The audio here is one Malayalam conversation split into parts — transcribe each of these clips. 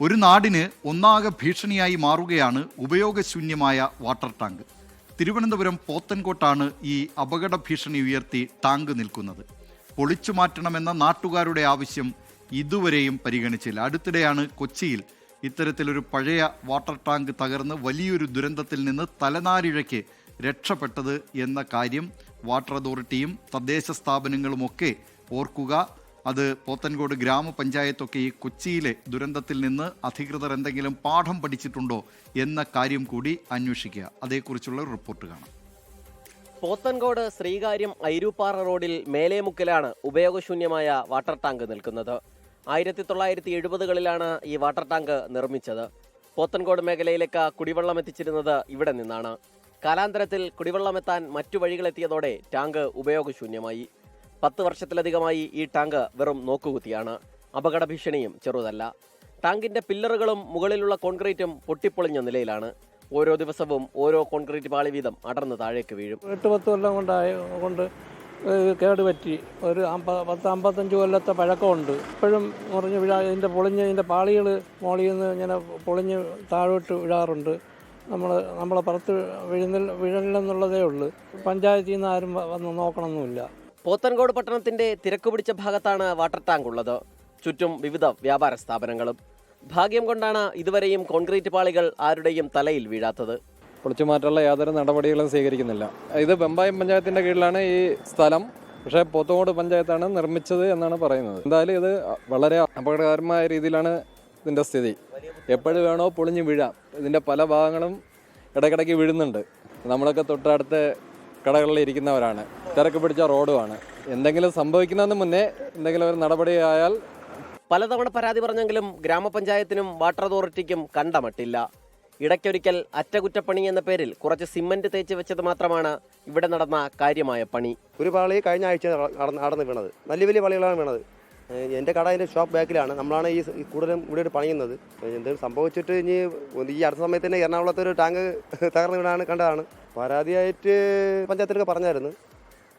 ഒരു നാടിന് ഒന്നാകെ ഭീഷണിയായി മാറുകയാണ് ഉപയോഗശൂന്യമായ വാട്ടർ ടാങ്ക്. തിരുവനന്തപുരം പോത്തൻകോട്ടാണ് ഈ അപകട ഭീഷണി ഉയർത്തി ടാങ്ക് നിൽക്കുന്നത്. പൊളിച്ചു മാറ്റണമെന്ന നാട്ടുകാരുടെ ആവശ്യം ഇതുവരെയും പരിഗണിച്ചില്ല. അടുത്തിടെയാണ് കൊച്ചിയിൽ ഇത്തരത്തിലൊരു പഴയ വാട്ടർ ടാങ്ക് തകർന്ന് വലിയൊരു ദുരന്തത്തിൽ നിന്ന് തലനാരിഴയ്ക്ക് രക്ഷപ്പെട്ടത് എന്ന കാര്യം വാട്ടർ അതോറിറ്റിയും തദ്ദേശ സ്ഥാപനങ്ങളുമൊക്കെ ഓർക്കുക. അത് പോത്തൻകോട് ഗ്രാമപഞ്ചായത്തൊക്കെ ഈ കൊച്ചിയിലെ ദുരന്തത്തിൽ നിന്ന് അധികൃതർ എന്തെങ്കിലും പാഠം പഠിച്ചിട്ടുണ്ടോ എന്ന കാര്യം കൂടി അന്വേഷിക്കുക. അതേക്കുറിച്ചുള്ള ഒരു റിപ്പോർട്ട് കാണാം. പോത്തൻകോട് ശ്രീകാര്യം ഐരൂപ്പാറ റോഡിൽ മേലേമുക്കിലാണ് ഉപയോഗശൂന്യമായ വാട്ടർ ടാങ്ക് നിൽക്കുന്നത്. 1970കളിലാണ് ഈ വാട്ടർ ടാങ്ക് നിർമ്മിച്ചത്. പോത്തൻകോട് മേഖലയിലേക്ക് കുടിവെള്ളം എത്തിച്ചിരുന്നത് ഇവിടെ നിന്നാണ്. കാലാന്തരത്തിൽ കുടിവെള്ളമെത്താൻ മറ്റു വഴികളെത്തിയതോടെ ടാങ്ക് ഉപയോഗശൂന്യമായി. 10 വർഷത്തിലധികമായി ഈ ടാങ്ക് വെറും നോക്കുകുത്തിയാണ്. അപകട ഭീഷണിയും ചെറുതല്ല. ടാങ്കിന്റെ പില്ലറുകളും മുകളിലുള്ള കോൺക്രീറ്റും പൊട്ടിപ്പൊളിഞ്ഞ നിലയിലാണ്. ഓരോ ദിവസവും ഓരോ കോൺക്രീറ്റ് പാളി വീതം അടർന്ന് താഴേക്ക് വീഴും. 8-10 കൊല്ലം കൊണ്ട് കേടുപറ്റി. ഒരു 50-55 കൊല്ലത്തെ പഴക്കമുണ്ട്. ഇപ്പോഴും മുറിഞ്ഞ് ഇതിൻ്റെ പാളികൾ മോളിൽ നിന്ന് ഇങ്ങനെ പൊളിഞ്ഞ് താഴോട്ട് വീഴാറുണ്ട്. നമ്മളെ പുറത്ത് വീഴലെന്നുള്ളതേ ഉള്ളൂ. പഞ്ചായത്തിൽ നിന്ന് ആരും വന്ന് നോക്കണമെന്നില്ല. പോത്തൻകോട് പട്ടണത്തിന്റെ തിരക്കുപിടിച്ച ഭാഗത്താണ് വാട്ടർ ടാങ്ക് ഉള്ളത്. ചുറ്റും വിവിധ വ്യാപാര സ്ഥാപനങ്ങളും. ഭാഗ്യം കൊണ്ടാണ് ഇതുവരെയും കോൺക്രീറ്റ് പാളികൾ ആരുടെയും തലയിൽ വീഴാത്തത്. പൊളിച്ചു മാറ്റാനുള്ള യാതൊരു നടപടികളും സ്വീകരിക്കുന്നില്ല. ഇത് വെമ്പായം പഞ്ചായത്തിന്റെ കീഴിലാണ് ഈ സ്ഥലം. പക്ഷേ പോത്തൻകോട് പഞ്ചായത്താണ് നിർമ്മിച്ചത് എന്നാണ് പറയുന്നത്. എന്തായാലും ഇത് വളരെ അപകടകരമായ രീതിയിലാണ് ഇതിന്റെ സ്ഥിതി. എപ്പോഴും വേണോ പൊളിഞ്ഞു വീഴാം. ഇതിന്റെ പല ഭാഗങ്ങളും ഇടയ്ക്കിടയ്ക്ക് വീഴുന്നുണ്ട്. നമ്മളൊക്കെ തൊട്ടടുത്ത കടകളിൽ ഇരിക്കുന്നവരാണ്. തിരക്ക് പിടിച്ച റോഡുമാണ്. എന്തെങ്കിലും സംഭവിക്കുന്നതിന് മുന്നേ എന്തെങ്കിലും ഒരു നടപടി ആയാൽ. പലതവണ പരാതി പറഞ്ഞെങ്കിലും ഗ്രാമപഞ്ചായത്തിനും വാട്ടർ അതോറിറ്റിക്കും കണ്ടമട്ടില്ല. ഇടയ്ക്കൊരിക്കൽ അറ്റകുറ്റപ്പണി എന്ന പേരിൽ കുറച്ച് സിമന്റ് തേച്ച് വെച്ചത് മാത്രമാണ് ഇവിടെ നടന്ന കാര്യമായ പണി. ഒരു പാളി കഴിഞ്ഞ ആഴ്ച നടന്ന് വീണത്. വലിയ വലിയ പാളികളാണ് വീണത്. എൻ്റെ കട അതിൻ്റെ ഷോപ്പ് ബാക്കിലാണ്. നമ്മളാണ് ഈ കൂടുതലും ഇവിടെ പണിയുന്നത്. എന്തെങ്കിലും സംഭവിച്ചിട്ട് ഇനി ഈ അടുത്ത സമയത്ത് തന്നെ എറണാകുളത്ത് ഒരു ടാങ്ക് തകർന്ന് വീണാണ് കണ്ടതാണ്. പരാതിയായിട്ട് പഞ്ചായത്തിലൊക്കെ പറഞ്ഞായിരുന്നു.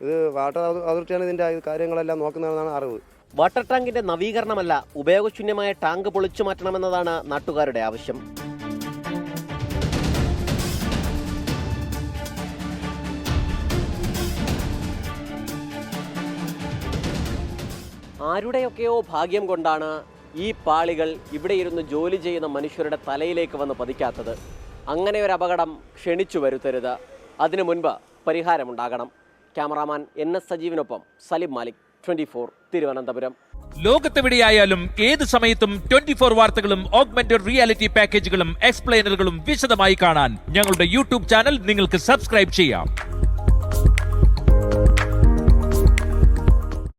ഇത് വാട്ടർ അതോറിറ്റിയാണ് ഇതിൻ്റെ കാര്യങ്ങളെല്ലാം നോക്കുന്നതെന്നാണ് അറിവ്. വാട്ടർ ടാങ്കിന്റെ നവീകരണമല്ല, ഉപയോഗശൂന്യമായ ടാങ്ക് പൊളിച്ചു മാറ്റണമെന്നതാണ് നാട്ടുകാരുടെ ആവശ്യം. ആരുടെയൊക്കെയോ ഭാഗ്യം കൊണ്ടാണ് ഈ പാളികൾ ഇവിടെ ഇരുന്ന് ജോലി ചെയ്യുന്ന മനുഷ്യരുടെ തലയിലേക്ക് വന്ന് പതിക്കാത്തത്. അങ്ങനെ ഒരു അപകടം ക്ഷണിച്ചു വരുത്തരുത്. അതിനു മുൻപ് പരിഹാരമുണ്ടാകണം. ക്യാമറാമാൻ NS സജീവിനൊപ്പം സലിം മാലിക്, 24 തിരുവനന്തപുരം. ലോകത്തെവിടെയായാലും ഏത് സമയത്തും 24 വാർത്തകളും ഓഗ്മെന്റഡ് റിയാലിറ്റി പാക്കേജുകളും എക്സ്പ്ലെയിനറുകളും വിശദമായി കാണാൻ ഞങ്ങളുടെ YouTube ചാനൽ നിങ്ങൾക്ക് സബ്സ്ക്രൈബ് ചെയ്യാം.